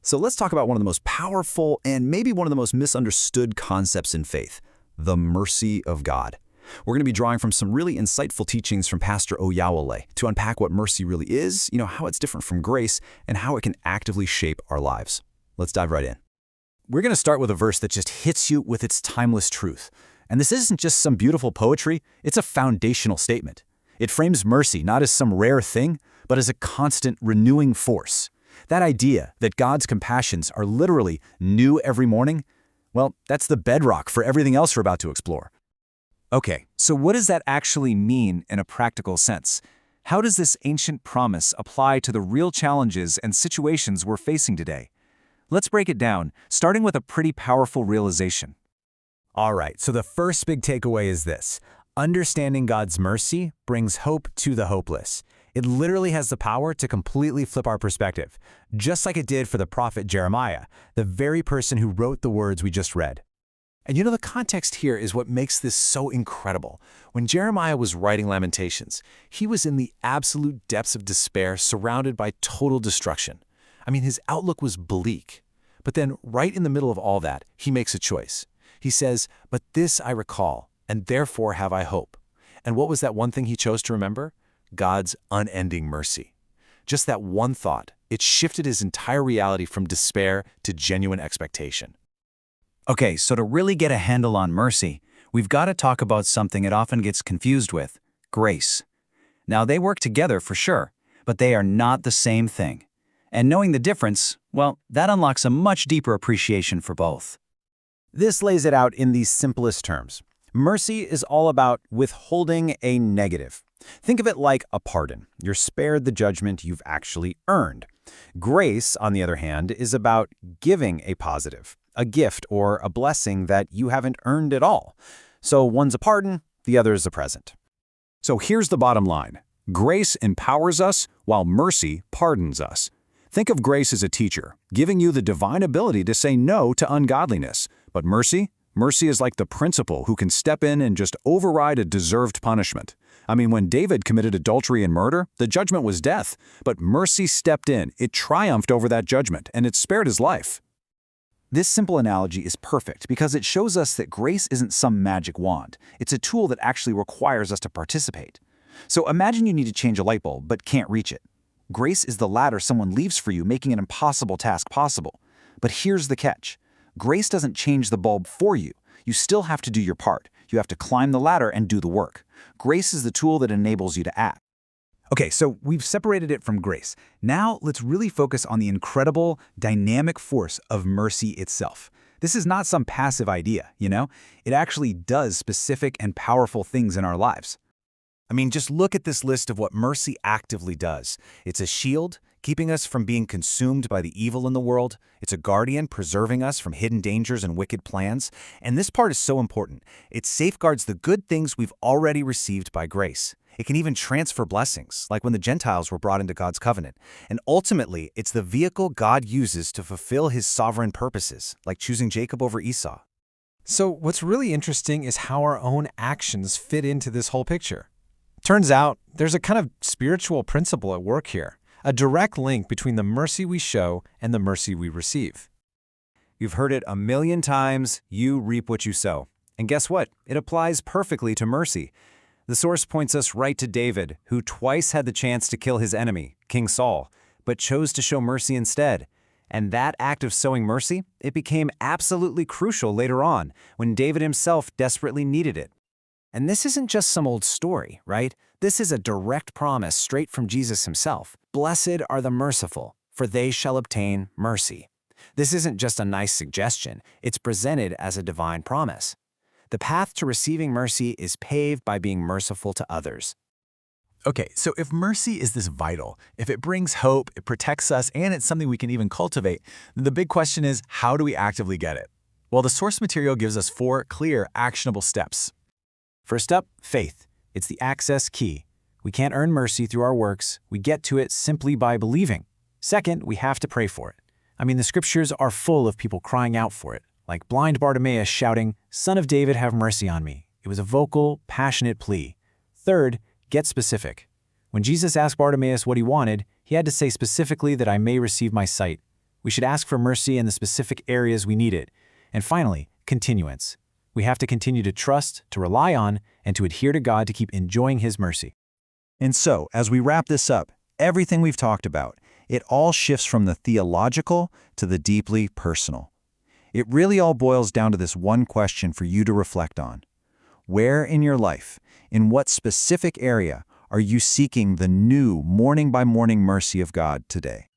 So let's talk about one of the most powerful and maybe one of the most misunderstood concepts in faith, the mercy of God. We're going to be drawing from some really insightful teachings from Pastor Oyewole to unpack what mercy really is, how it's different from grace, and how it can actively shape our lives. Let's dive right in. We're going to start with a verse that just hits you with its timeless truth. And this isn't just some beautiful poetry, it's a foundational statement. It frames mercy not as some rare thing, but as a constant renewing force. That idea that God's compassions are literally new every morning, well, that's the bedrock for everything else we're about to explore. Okay, so what does that actually mean in a practical sense? How does this ancient promise apply to the real challenges and situations we're facing today? Let's break it down, starting with a pretty powerful realization. All right, so the first big takeaway is this. Understanding God's mercy brings hope to the hopeless. It literally has the power to completely flip our perspective, just like it did for the prophet Jeremiah, the very person who wrote the words we just read. And the context here is what makes this so incredible. When Jeremiah was writing Lamentations, he was in the absolute depths of despair, surrounded by total destruction. His outlook was bleak. But then, right in the middle of all that, he makes a choice. He says, "But this I recall, and therefore have I hope." And what was that one thing he chose to remember? God's unending mercy. Just that one thought, it shifted his entire reality from despair to genuine expectation. Okay, so to really get a handle on mercy, we've got to talk about something it often gets confused with: grace. Now, they work together for sure, but they are not the same thing. And knowing the difference, well, that unlocks a much deeper appreciation for both. This lays it out in the simplest terms. Mercy is all about withholding a negative. Think of it like a pardon. You're spared the judgment you've actually earned. Grace, on the other hand, is about giving a positive, a gift or a blessing that you haven't earned at all. So one's a pardon, the other is a present. So here's the bottom line. Grace empowers us while mercy pardons us. Think of grace as a teacher, giving you the divine ability to say no to ungodliness. But mercy is like the principal who can step in and just override a deserved punishment. When David committed adultery and murder, the judgment was death. But mercy stepped in, it triumphed over that judgment, and it spared his life. This simple analogy is perfect because it shows us that grace isn't some magic wand. It's a tool that actually requires us to participate. So imagine you need to change a light bulb but can't reach it. Grace is the ladder someone leaves for you, making an impossible task possible. But here's the catch. Grace doesn't change the bulb for you. You still have to do your part. You have to climb the ladder and do the work. Grace is the tool that enables you to act. Okay, so we've separated it from grace. Now let's really focus on the incredible, dynamic force of mercy itself. This is not some passive idea, It actually does specific and powerful things in our lives. Just look at this list of what mercy actively does. It's a shield, keeping us from being consumed by the evil in the world. It's a guardian, preserving us from hidden dangers and wicked plans. And this part is so important. It safeguards the good things we've already received by grace. It can even transfer blessings, like when the Gentiles were brought into God's covenant. And ultimately, it's the vehicle God uses to fulfill his sovereign purposes, like choosing Jacob over Esau. So what's really interesting is how our own actions fit into this whole picture. Turns out, there's a kind of spiritual principle at work here, a direct link between the mercy we show and the mercy we receive. You've heard it a million times, you reap what you sow. And guess what? It applies perfectly to mercy. The source points us right to David, who twice had the chance to kill his enemy, King Saul, but chose to show mercy instead. And that act of sowing mercy, it became absolutely crucial later on, when David himself desperately needed it. And this isn't just some old story, right? This is a direct promise straight from Jesus himself. Blessed are the merciful, for they shall obtain mercy. This isn't just a nice suggestion. It's presented as a divine promise. The path to receiving mercy is paved by being merciful to others. Okay, so if mercy is this vital, if it brings hope, it protects us, and it's something we can even cultivate, the big question is, how do we actively get it? Well, the source material gives us 4 clear, actionable steps. First up, faith. It's the access key. We can't earn mercy through our works. We get to it simply by believing. Second, we have to pray for it. The scriptures are full of people crying out for it, like blind Bartimaeus shouting, "Son of David, have mercy on me." It was a vocal, passionate plea. Third, get specific. When Jesus asked Bartimaeus what he wanted, he had to say specifically that I may receive my sight. We should ask for mercy in the specific areas we need it. And finally, continuance. We have to continue to trust, to rely on, and to adhere to God to keep enjoying His mercy. And so, as we wrap this up, everything we've talked about, it all shifts from the theological to the deeply personal. It really all boils down to this one question for you to reflect on. Where in your life, in what specific area, are you seeking the new morning-by-morning mercy of God today?